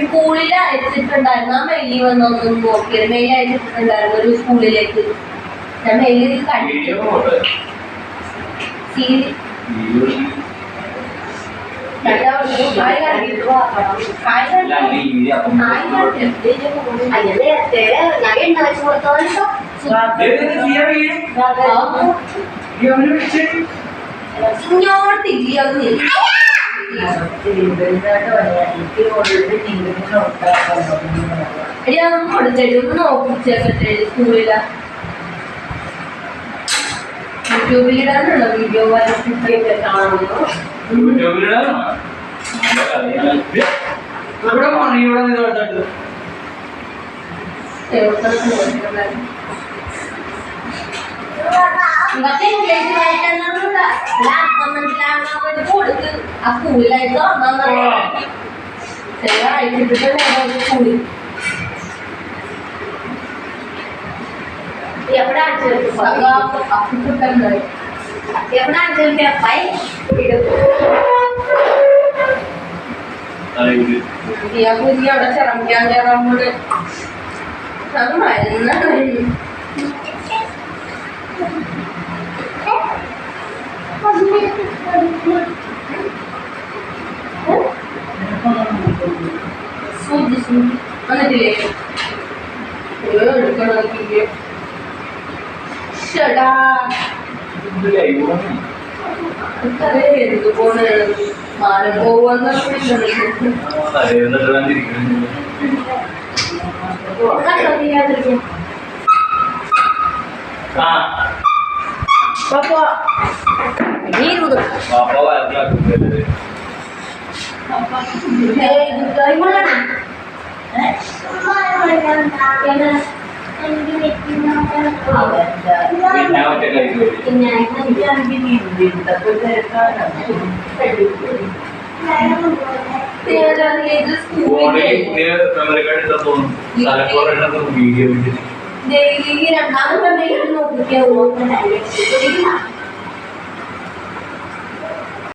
സ്കൂളിൽ അയച്ചിട്ടുണ്ടായിരുന്നു. ആ മെയിൽ വന്നൊന്നും നോക്കിയത്. മെയിൽ അയച്ചിട്ടുണ്ടായിരുന്നു ഒരു സ്കൂളിലേക്ക്. ഞാൻ മെയിൽ കണ്ടിട്ട് കൊടുത്തിട്ട് നോക്കിച്ചേക്കട്ടെ സ്കൂളില യൂട്യൂബിലിടാനുള്ള വീഡിയോ വരച്ചിട്ടൊക്കെ കാണുന്നു. കൊടുത്ത് ആ സ്കൂളിലായിട്ട് അയച്ചിട്ട് സ്കൂളിൽ എവിടെ എവിടെ അപ്പായി അവിടെ ചിറമ്പിക്കാൻ കയറാമ്പോട് അത് മരുന്ന വന്നിട്ടില്ലേ എടുക്കണോക്കില്ലേ ഷടാ എന്ത് പോണ മാനം പോവാന്ന് വീഡിയോ രണ്ടാമത്തെ നോക്കിയാ